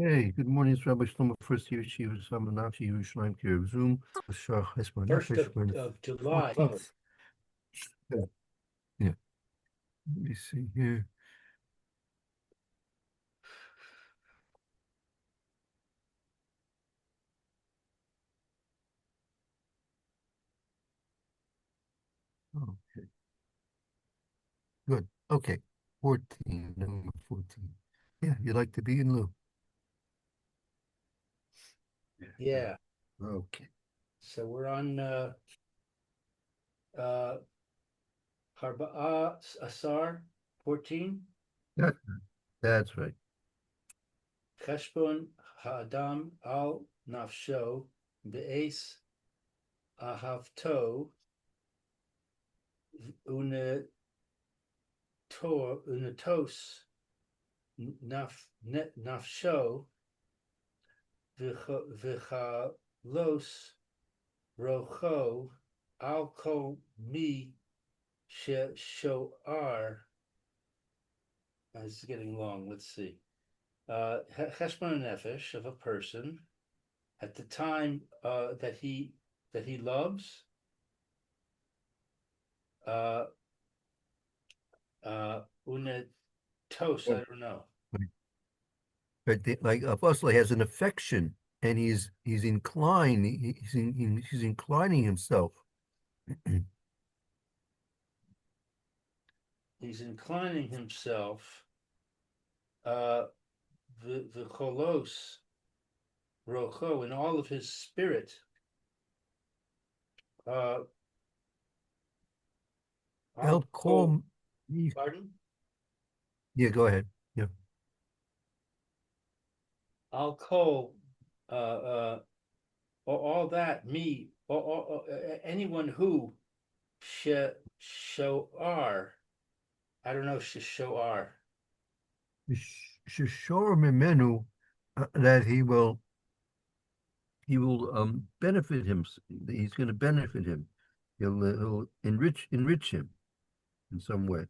Hey, good morning. It's Rabbi Shlomo Furst here. Shiva Samanachi Yerushalayim Kiruv Zoom. Shach Heshbon First Hanefesh. We're in of the July. 14th. Yeah. Yeah. Let me see here. Okay. Good. Okay. 14. Number 14. Yeah, you like to be in Lou. Yeah. Okay. So we're on uh Harba'a Asar 14. That, that's right. Heshbon Ha'adam al Nafsho Be'es Ahavto Unatos Nafsho V'chalos Rocho Al Kol Mi Shoar. This is getting long. Let's see. Heshbon Nefesh of a person at the time that he loves, uh, unetos. Oh, I don't know. but like Apostle has an affection, and he's inclined. He's inclining himself. He's inclining himself. The cholos rocho in all of his spirit. Uh, I'll I'll call. call me. Pardon. Yeah, go ahead. Yeah. I'll call. All that me. Anyone who shoar. I don't know shoar. Show Mimenu that he will benefit him. He's going to benefit him. He'll enrich him in some way.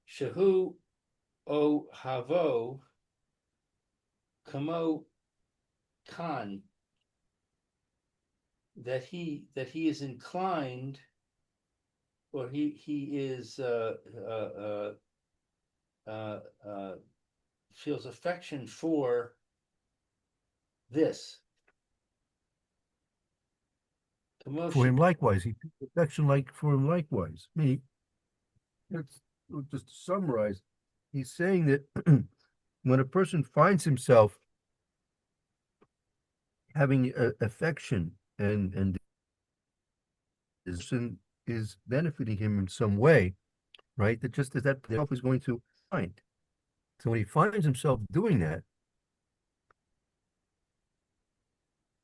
Shehu o havo kamo kan, that he is inclined, or he is uh, uh, feels affection for this. For Commotion. him likewise, he feels affection like for him likewise. Me, that's just to summarize. He's saying that when a person finds himself having affection and this person is benefiting him in some way, right? That just as that self is going to find. So when he finds himself doing that,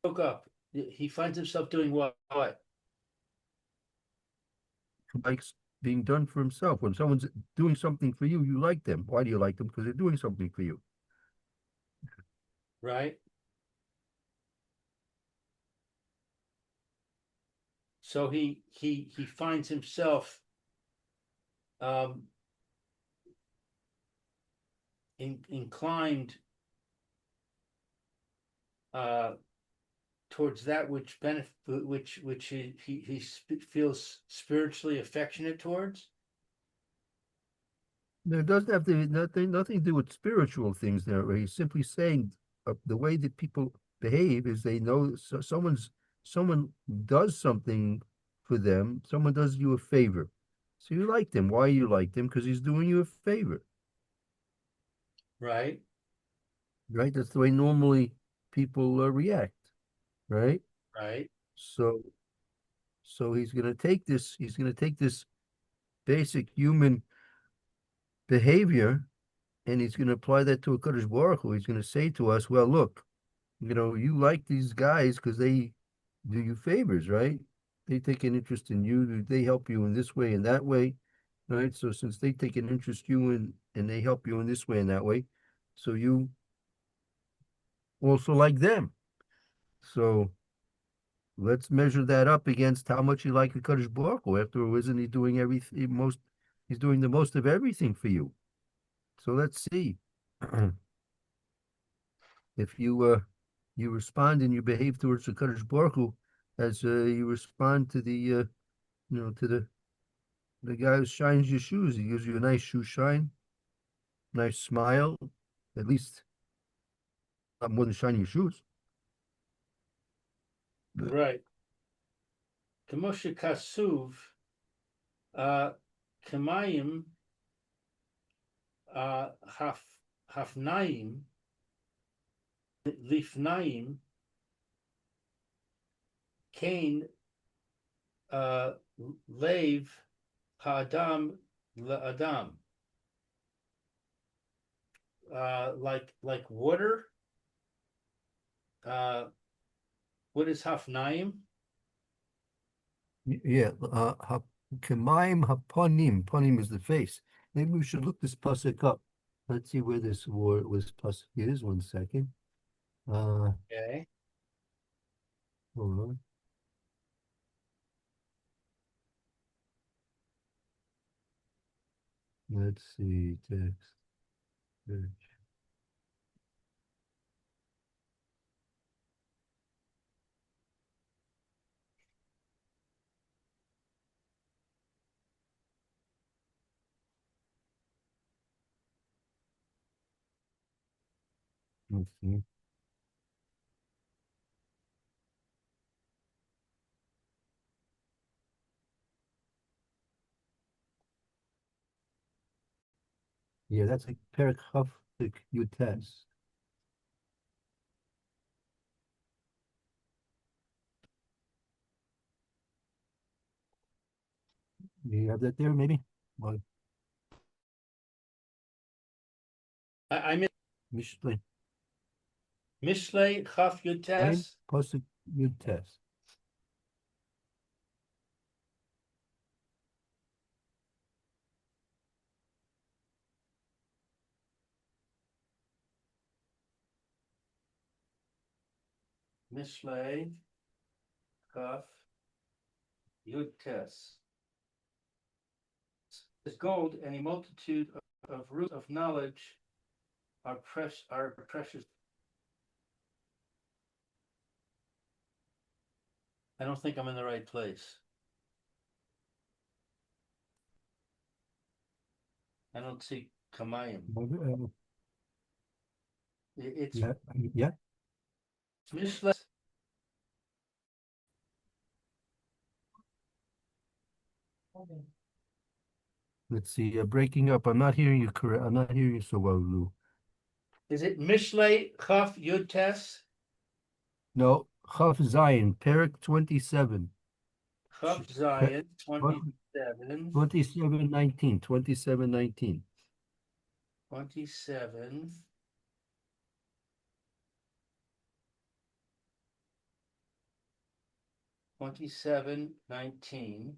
Broke up. He finds himself doing what? he likes being done for himself. When someone's doing something for you, you like them. Why do you like them? Because they're doing something for you. Right. So he finds himself um, inclined uh, towards that which benefit, which he feels spiritually affectionate towards. There doesn't have to be nothing to do with spiritual things there. He's simply saying the way that people behave is they know someone does something for them. Someone does you a favor, so you like them. Why you like them? Because he's doing you a favor, Right. right? That's the way normally people react, right? Right. So so he's going to take this. He's going to take this basic human behavior and he's going to apply that to a Kadosh Baruch Hu. He's going to say to us, well, look, you like these guys because they do you favors, right? They take an interest in you. They help you in this way and that way, right? So since they take an interest you in and they help you in this way and that way, so you also like them. So let's measure that up against how much you like the Kadosh Baruch Hu. After all, isn't he doing everything most? He's doing the most of everything for you. So let's see. If you respond and you behave towards the Kadosh Baruch Hu as you respond to to the guy who shines your shoes. He gives you a nice shoe shine, nice smile, at least not more than shining your shoes. Right. Kamosha Kasuv, Kamayim, Hafnaim, Lifnaim, Cain, Lev, Ha'adam, La'adam. Like water. What is Hafnaim? Yeah, Kemaim Haponim. Ponim is the face. Maybe we should look this pasuk up. Let's see where this word was pasuk is. 1 second. Okay. Hold on. Let's see. Text. Search. Let's see. Yeah, that's a Perik Chafik Yutes. Do you have that there, maybe? Well, I Mishlei. Mishlei Chaf Ein Yutes. pasuk Yutes. Mishlei Chaf Yutes. Is gold and a multitude of roots of knowledge are precious. I don't think I'm in the right place. I don't see Kamayim. It's Yeah, yeah. Mishlei. Let's see. You're breaking up. I'm not hearing you correct. I'm not hearing you so well, Lou. Is it Mishlei Chaf Yutes? No, Chaf Zion, Perik 27. Chaf Zion 27. 27:19. 27:19. 27. 27:19.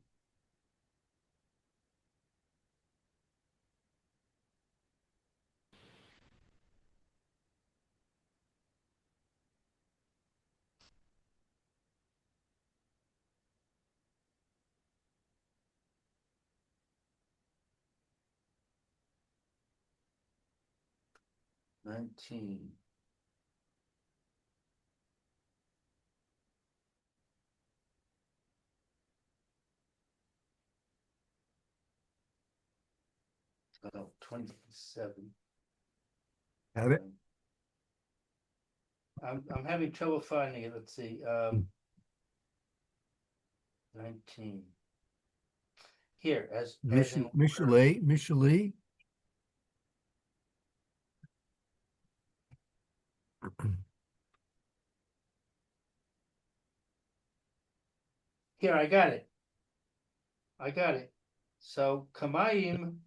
Oh, 27. Have it? I'm having trouble finding it. Let's see. 19. Here, as in water. Mishalei. Here, I got it. So Kamayim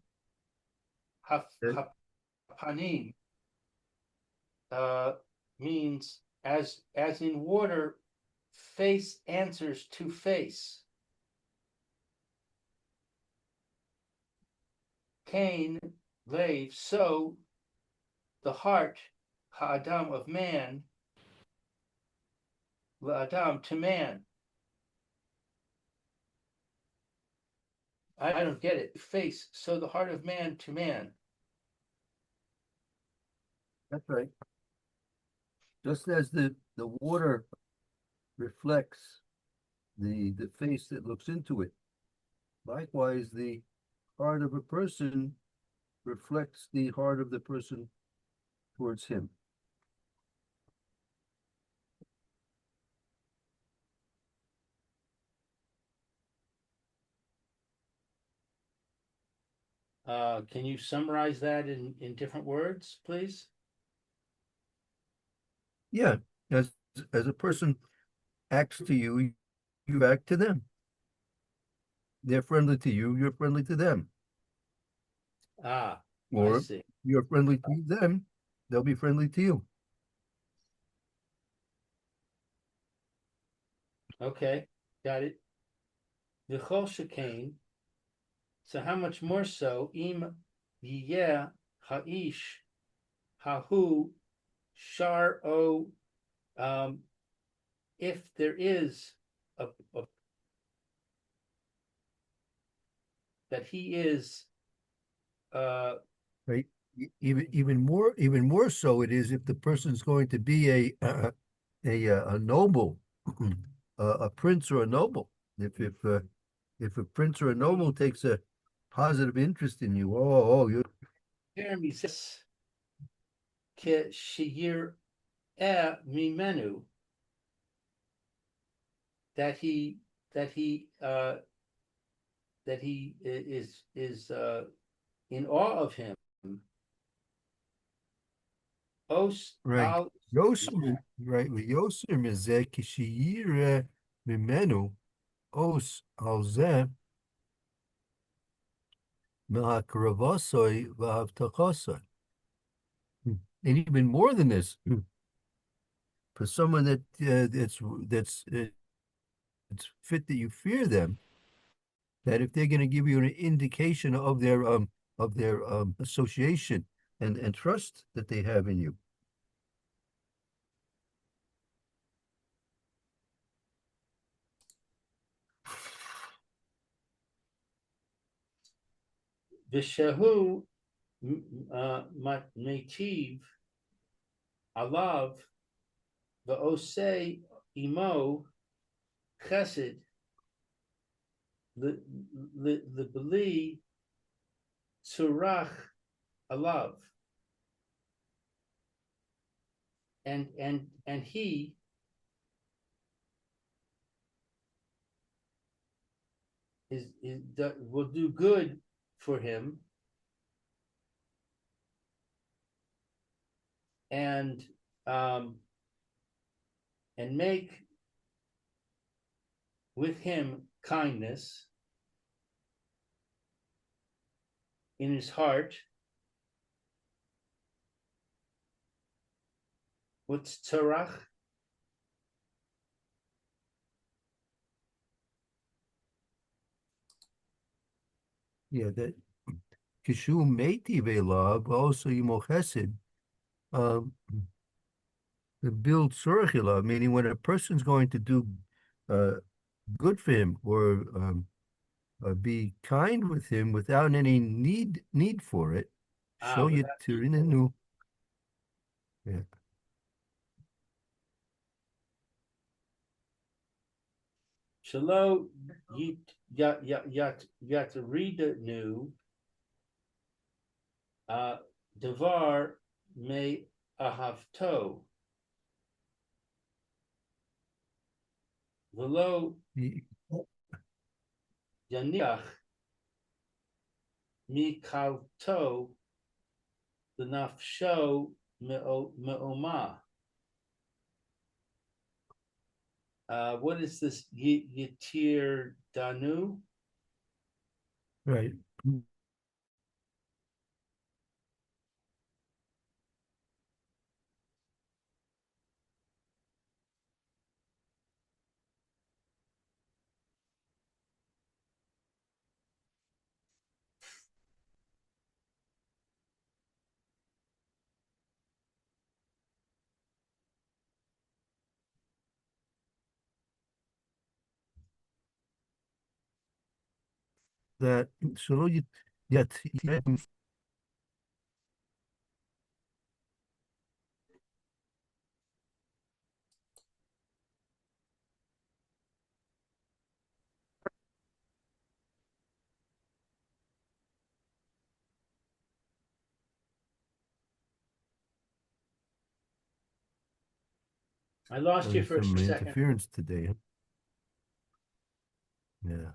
Hapanim means as in water, face answers to face. Cain, Lev, so the heart, Ha'adam of man, La'adam to man. I don't get it. Face, so the heart of man to man. That's right. Just as the water reflects the face that looks into it, likewise the heart of a person reflects the heart of the person towards him. Can you summarize that in different words, please? Yeah, as a person acts to you, you act to them. They're friendly to you, you're friendly to them. Ah, I Or see. you're friendly to them, they'll be friendly to you. Okay, got it. V'chol shekain. So how much more so? Im yiyeh ha'ish hahu shar o. If there is a that he is Right? Even more so it is if the person's going to be a noble, a prince or a noble. If a prince or a noble takes a positive interest in you, you Jeremy's ke shir mimenu, that he that he uh, that he is in awe of him. Os right. al Yosim, right? Yosim is kishiyire mimenu os alze mehakravasoy v'havtakasoi. And even more than this, for someone that's it's fit that you fear them, that if they're going to give you an indication of their association and trust that they have in you. Vishahu Mativ Alav V'osei Imo Chesed Libeli Tzurach Alav, and he is will do good for him, and um, and make with him kindness in his heart. What's tzarach? Yeah, that kishu meiti ve'lav also yimochesed, um, the build surachila, meaning when a person's going to do uh, good for him or be kind with him without any need for it. Ah, Show you without to new. Yeah. Shalo yat read new devar me ahavto velo yaniach mikalto the nafsho meoma. What is this yitir danu? Right. That so you yet I lost you Having for a some second. interference today. Huh? Yeah.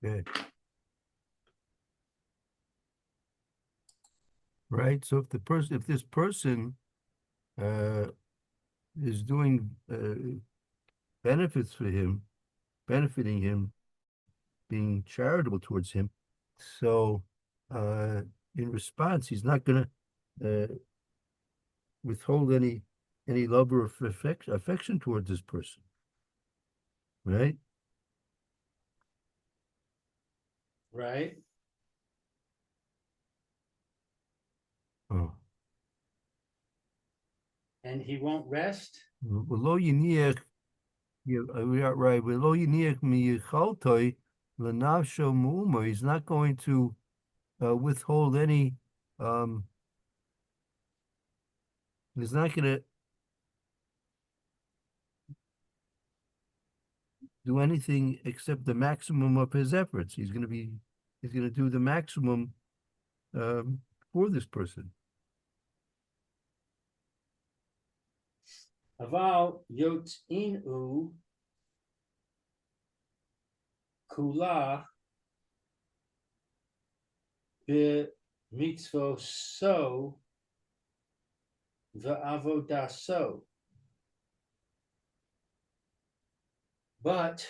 Okay. Right. So if this person uh, is doing benefits for him, benefiting him, being charitable towards him, so uh, in response, he's not going to withhold any love or affection towards this person, right? Right. Oh. And he won't rest. V'lo yiniach, right? V'lo yiniach miyichaltoi l'nafsho mu'umo. He's not going to withhold any. Um, he's not going to do anything except the maximum of his efforts. He's going to do the maximum for this person. Aval yotzinu kula be mitzvah so ve'avodah so. But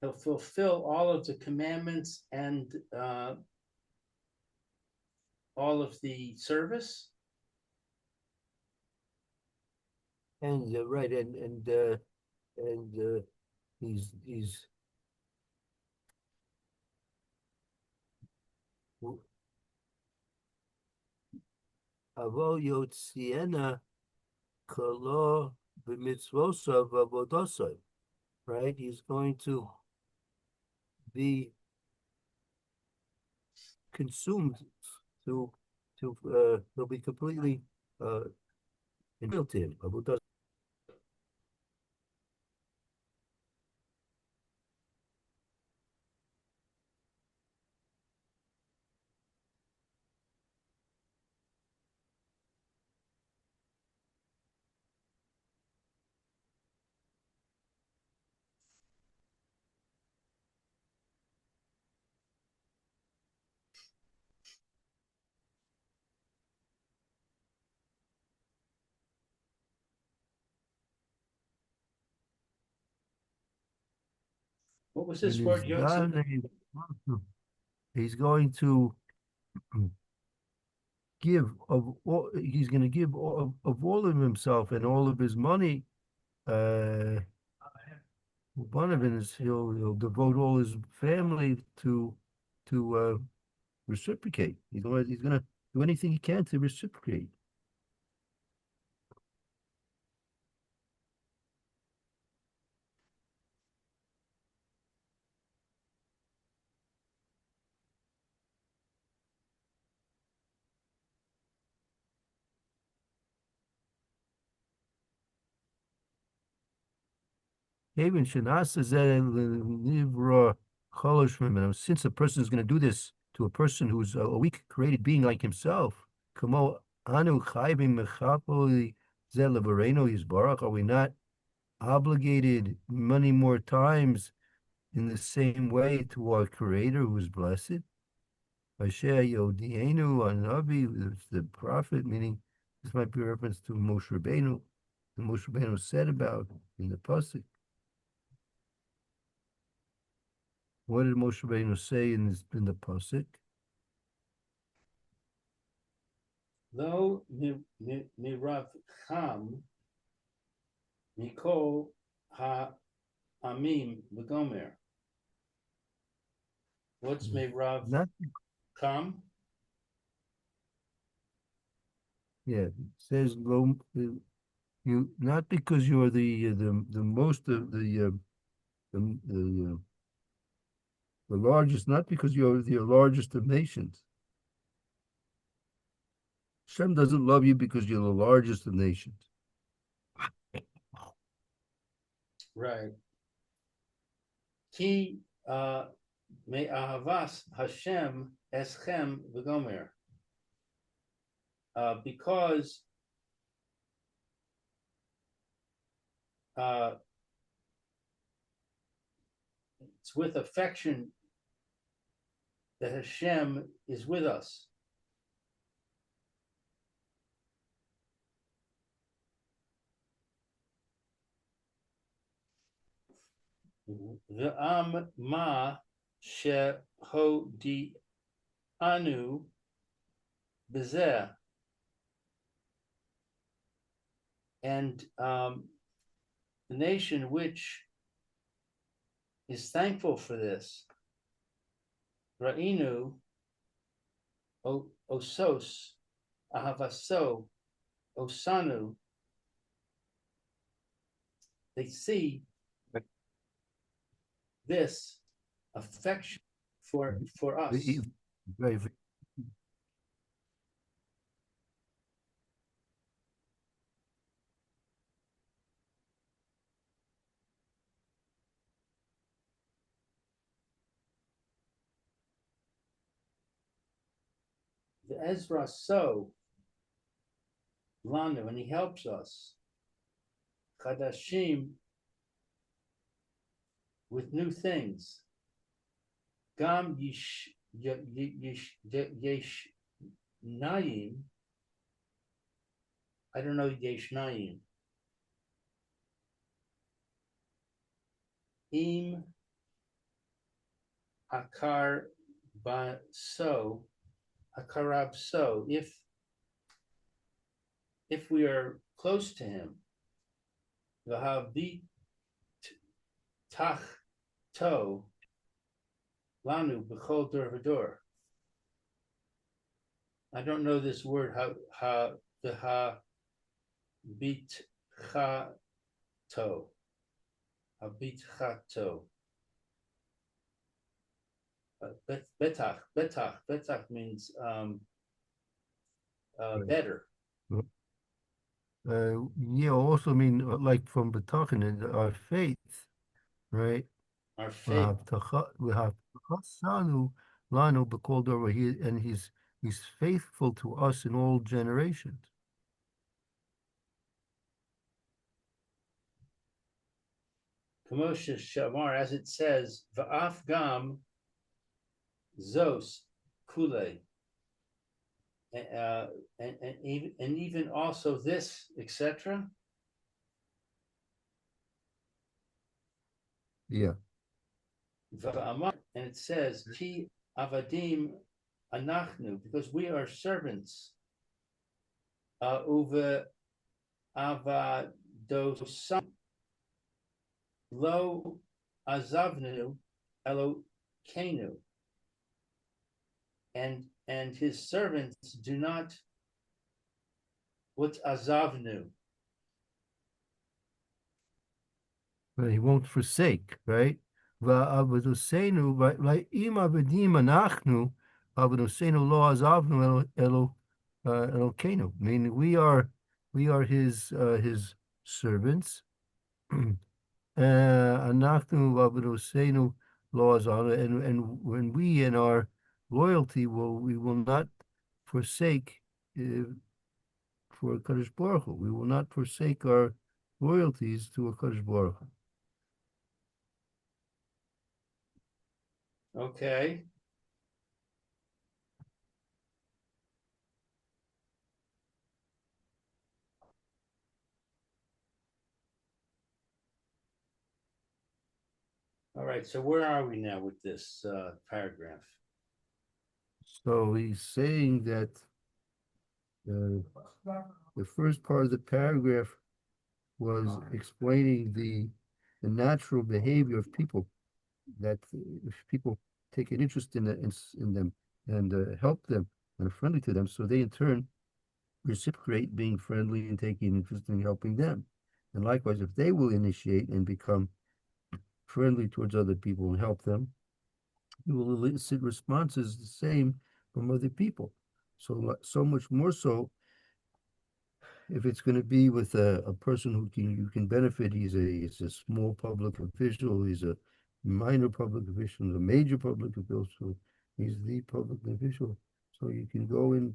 he'll fulfill all of the commandments and all of the service. And right, and he's avo yotziena kolo b'mitzvosav avodosai. Right, he's going to be consumed to he'll be completely entitled to him. What was In this his word yotzi? name, he's going to give of all, he's going to give of all of himself and all of his money. One of it is he'll devote all his family to reciprocate. He's gonna do anything he can to reciprocate. Even Shanasa Livra Choloshim. Since a person is going to do this to a person who's a weak created being like himself, Kamo Anu Chayvim Mechapoli Zelavareno Yisbarach, are we not obligated many more times in the same way to our Creator who is blessed? Asher Yodienu Anavi, the prophet, meaning this might be a reference to Moshe Rabbeinu. The Moshe Rabbeinu said about in the pasuk. What did Moshe Rabbeinu say in the pasuk? Lo mirav cham mikol ha amim v'gomer. What's mirav Not cham? yeah. It says lo, you not because you are the most of the largest, not because you're the largest of nations. Hashem doesn't love you because you're the largest of nations. Right. Ki me ahavas Hashem eschem v'gomer. Because it's with affection that Hashem is with us. V'am ma shehodi anu bezeh. And the nation which is thankful for this, Ra'inu osos ahavaso osanu, they see this affection for us. Very, The Ezra so lanu, and he helps us. Chadashim, with new things. Gam yish nayim. I don't know yesh nayim. Im akar ba so akarab so, if we are close to him, v'havit tach to lanu b'chol dor v'dor. I don't know this word, v'ha bit cha to, habit cha to. Betach means better. yeah, also mean like from B'tachin, our faith, right? Our faith. We have Sanu Lanu B'kol over here, and he's faithful to us in all generations. Kamosha Shamar, as it says, Va'af Gam Zos Kule. And even also this, etc. Yeah. And it says, Ki avadim anachnu, because we are servants. Uve avadosam lo azavnu elokenu. And his servants do not. What's azavnu? But he won't forsake, right? Va'avadosenu, like im avadim anachnu, avadosenu lo azavnu elokenu. I mean, we are his servants. Anachnu avadosenu lo azavnu, and when we in our loyalty we will not forsake for Kadosh Baruch Hu. We will not forsake our loyalties to a Kadosh Baruch Hu. Okay. All right. So where are we now with this paragraph? So he's saying that the first part of the paragraph was explaining the natural behavior of people, that if people take an interest in them and help them and are friendly to them, so they in turn reciprocate being friendly and taking interest in helping them. And likewise, if they will initiate and become friendly towards other people and help them, you will elicit responses the same from other people. So much more so if it's going to be with a person who you can benefit. He's a small public official, he's a minor public official, a major public official, He's the public official. So you can go and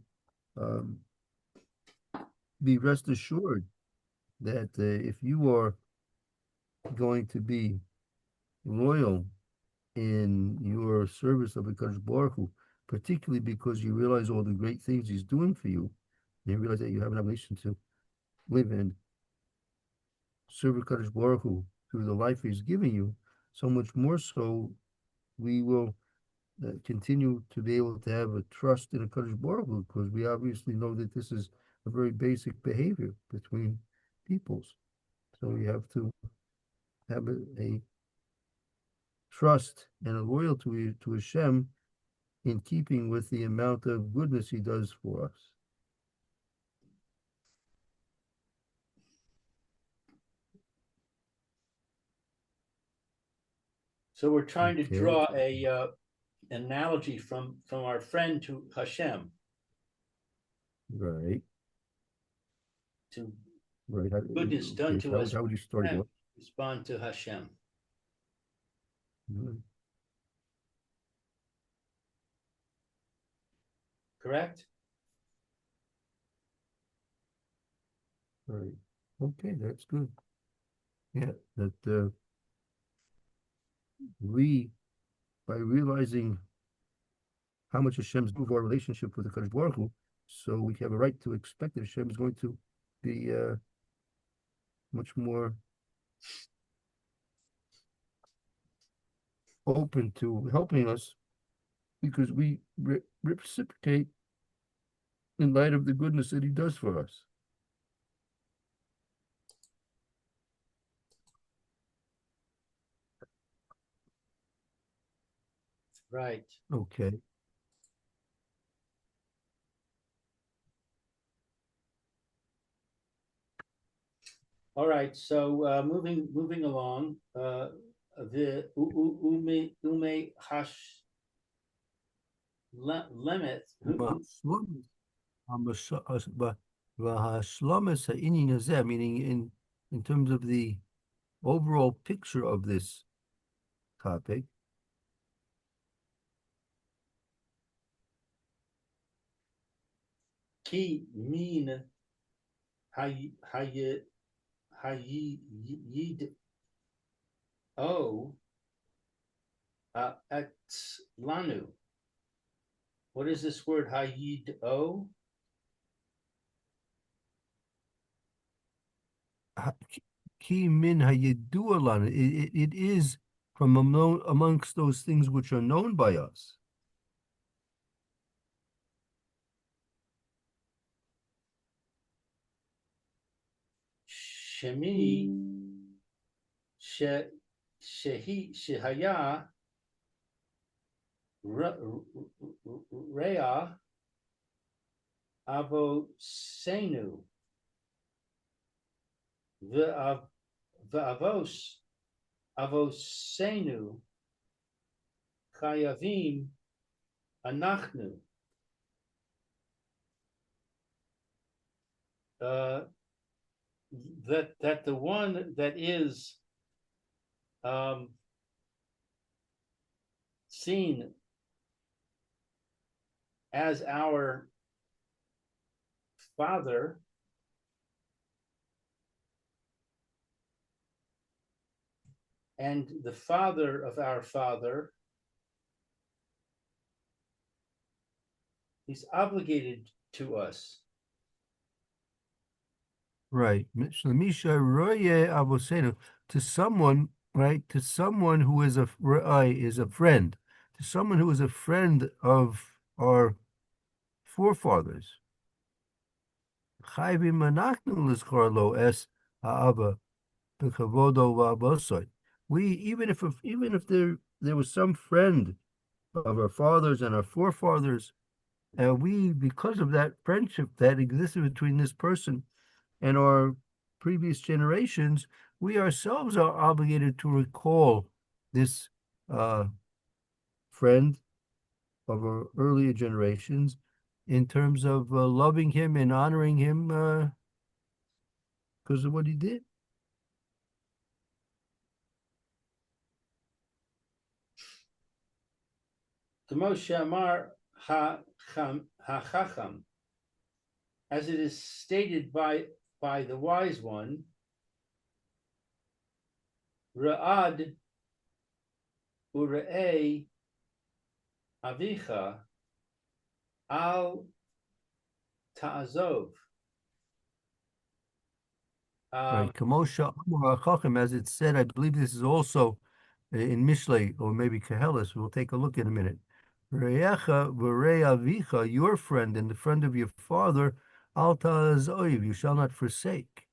um, be rest assured that if you are going to be loyal in your service of Hakadosh Baruch Hu, particularly because you realize all the great things He's doing for you, and you realize that you have an obligation to live and serve Hakadosh Baruch Hu through the life He's giving you, so much more so we will continue to be able to have a trust in Hakadosh Baruch Hu, because we obviously know that this is a very basic behavior between peoples. So you have to have a trust and a loyalty to Hashem in keeping with the amount of goodness He does for us. So we're trying to Okay, draw a analogy from our friend to Hashem, right, to right. goodness done Okay, to us. how would you start it off? Respond to Hashem. Right, Correct? right. Okay, that's good. Yeah, that we, by realizing how much Hashem's improved our relationship with the Kadosh Baruch Hu, so we have a right to expect that Hashem is going to be much more open to helping us because we reciprocate in light of the goodness that He does for us. Right. Okay. All right. So moving along, the ume hash lemeth. Meaning in terms of the overall picture of this topic, Ki min hayid o ex lanu. What is this word hayid o? ki min hayedualan, it is from amongst those things which are known by us. Shemi shehaya rea avosenu ve'avos avosenu chayavim anachnu. That the one that is seen as our Father and the Father of our Father, He's obligated to us. Right. Shlemisha roye avosenu, to someone, right? To someone who is a friend, to someone who is a friend of our forefathers. Chayvim anachnu lizkor lo es ha'ava b'kavodo va'avosoi. We even if there was some friend of our fathers and our forefathers, and we, because of that friendship that existed between this person and our previous generations, we ourselves are obligated to recall this friend of our earlier generations in terms of loving him and honoring him because of what he did. K'moshe Amar HaChacham, as it is stated by the wise one, Ra'ad Ure'ei Avicha Al Ta'azov. Right. Kamosha Amar Chacham, as it said, I believe this is also in Mishlei or maybe Kehelis. We'll take a look in a minute. Re'echa v'rei avicha, your friend and the friend of your father, al ta'azoiv, you shall not forsake.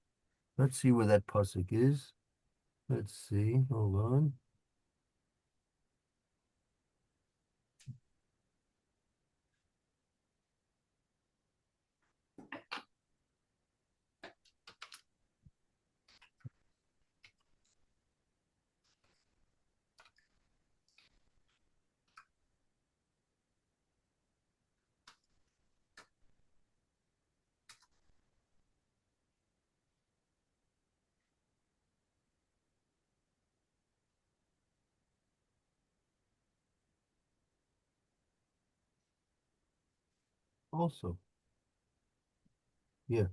Let's see where that pasuk is. Let's see. Hold on. Also, yeah,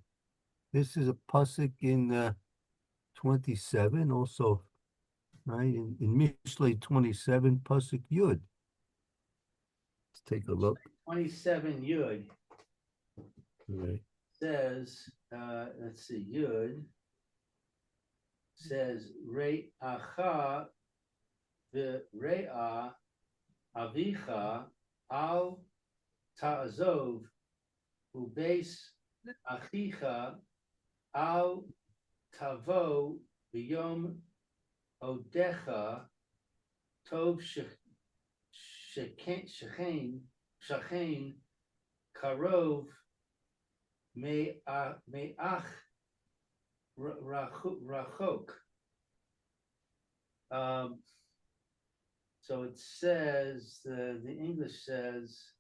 this is a pasuk in 27. Also, right in Mishlei 27, pasuk Yud. Let's take a look. 27 Yud Right. says, let's see, Yud says, Re'acha v're'a avicha al ta'azov ubeis achicha al tavo b'yom odecha tov shechein karov me'ach rachok. So it says, the English says,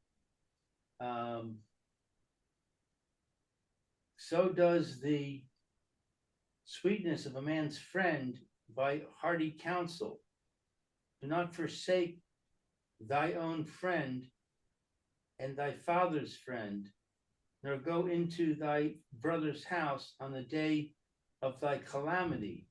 so does the sweetness of a man's friend by hearty counsel. Do not forsake thy own friend and thy father's friend, nor go into thy brother's house on the day of thy calamity.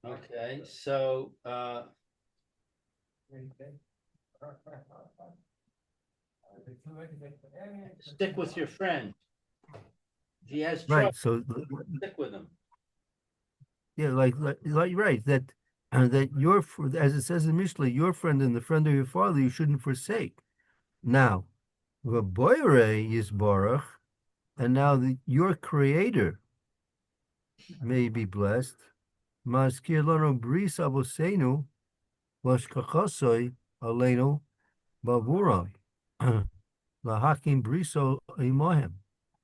Okay, so stick with your friend. If he has trouble, Right. So, stick with him. yeah, like right that your as it says in Mishlei, your friend and the friend of your father you shouldn't forsake. Now, v'boirei yisbarach, and now your Creator may be blessed. Maskir lanu bris avosenu v'shkachasoi aleinu bavurai lahakim briso imohem.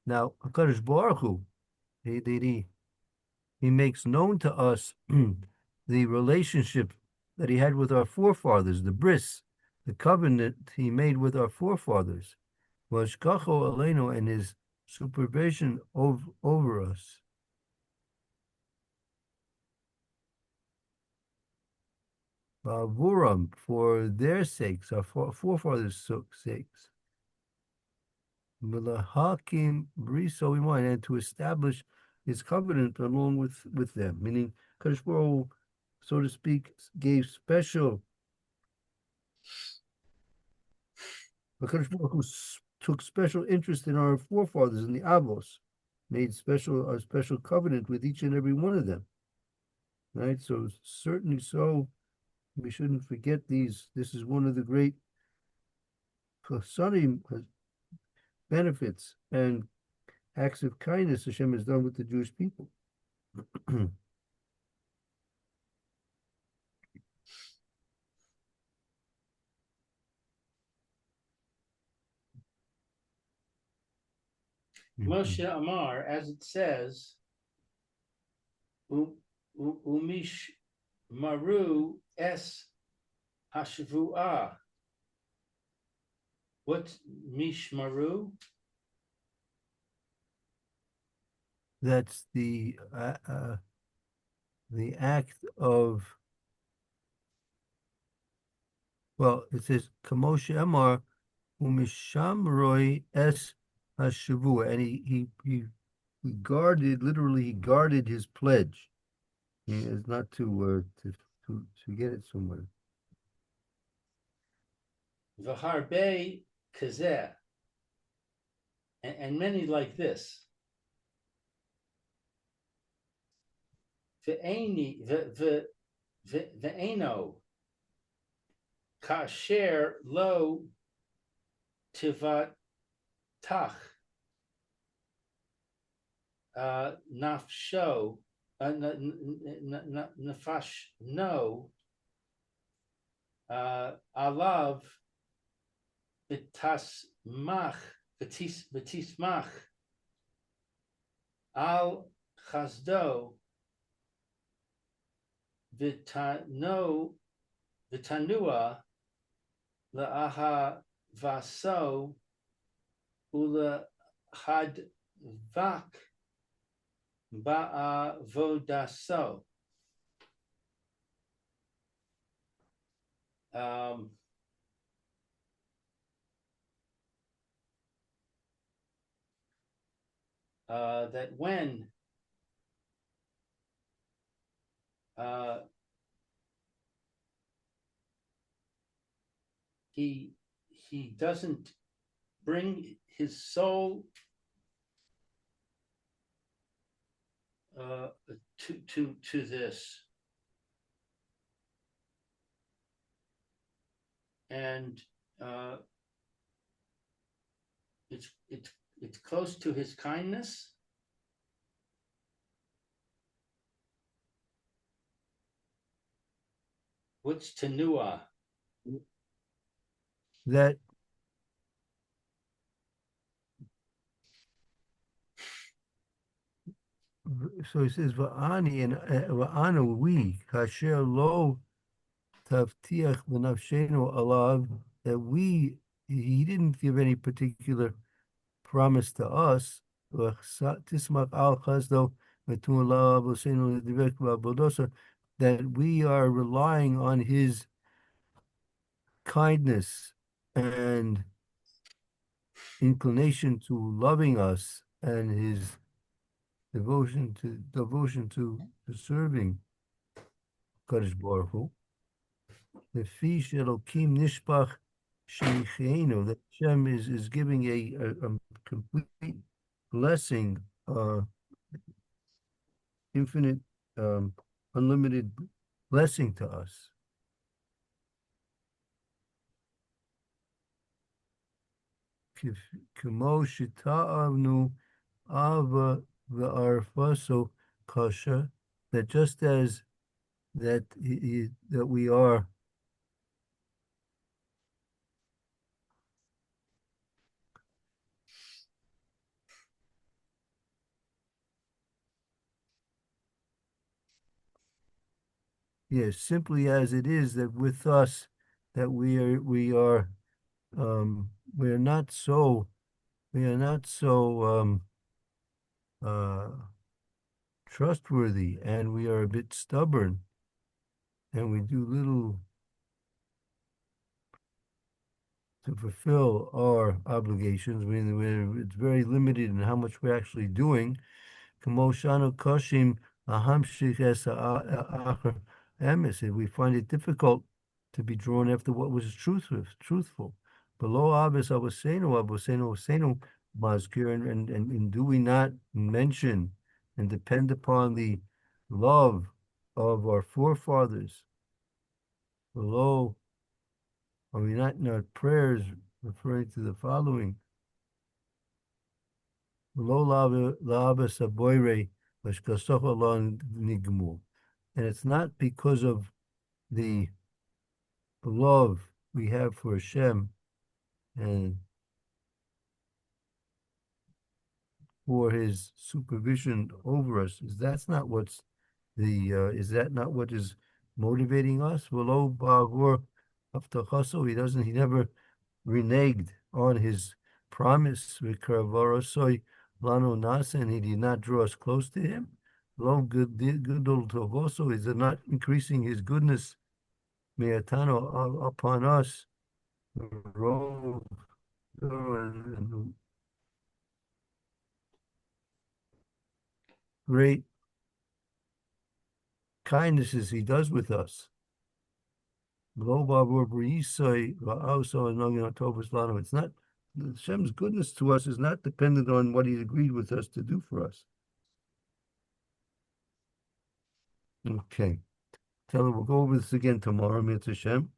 Now, Hakadosh Baruch Hu, he makes known to us the relationship that he had with our forefathers, the bris, the covenant he made with our forefathers, Vashkacho Aleinu, and his supervision over us. Bavuram, for their sakes, our forefathers' sakes. Hakim briso iman, and to establish his covenant along with them, meaning Kadosh Baruch Hu, so to speak, gave special. Kadosh Baruch Hu took special interest in our forefathers in the Avos, made a special covenant with each and every one of them. Right, so certainly so, we shouldn't forget these. This is one of the great chasadim benefits and acts of kindness Hashem has done with the Jewish people. Moshe Amar, as it says, Umish Maru es Hashvuah. What's Mishmaru? that's the act of, well, it says Kamosha Emar Umishamroi es Hashavua, and he guarded, literally he guarded his pledge. He is not to get it somewhere. V'harbe kazeh, and many like this. Ve'eno kasher lo tivatach nafsho nafash no alav betismach al chazdo vitanua la'aha vaso ula hadvak ba'avodaso. That when he doesn't bring his soul to this, and it's close to his kindness. What's tenua? That so he says Va'ani and Va'ana we kasher lo tavtiach v'nafshenu alav, that he didn't give any particular promise to us. Tismach al chazdo v'tun la v'seinu l'divek v'abodosa, that we are relying on his kindness and inclination to loving us and his devotion to serving Kadosh Baruch Hu. The fish Elokim Nishpach Sheicheinu, that Hashem is giving a complete blessing, infinite, unlimited blessing to us. Kimo Shita'avnu Ava V'arfaso Kasha, that just as that we are yes, simply as it is that with us that we are not so trustworthy, and we are a bit stubborn, and we do little to fulfill our obligations. I mean, it's very limited in how much we're actually doing. Kamoshanu Koshim Ahamshich Es Emes. We find it difficult to be drawn after what was truthful. Below Abbas Abosenu Mazkir, and do we not mention and depend upon the love of our forefathers? Below, are we not in our prayers referring to the following? And it's not because of the love we have for Hashem and for his supervision over us. Is that not what is motivating us? He never reneged on his promise. Lano Nasa, and he did not draw us close to him. Lo Gudol Tovoso is not increasing his goodness Meatano upon us. And great kindnesses he does with us. It's not Hashem's goodness to us is not dependent on what he's agreed with us to do for us. Okay. Tell him we'll go over this again tomorrow, Mitzvah Hashem.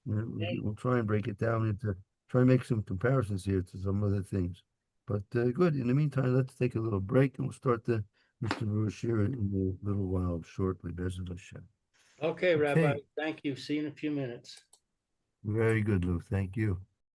We'll try and break it down into try and make some comparisons here to some other things. But good. In the meantime, let's take a little break and we'll start the Mr. Roshir in a little while shortly. Bezrat Hashem. Okay, Rabbi, Okay. thank you. See you in a few minutes. Very good, Lou. Thank you.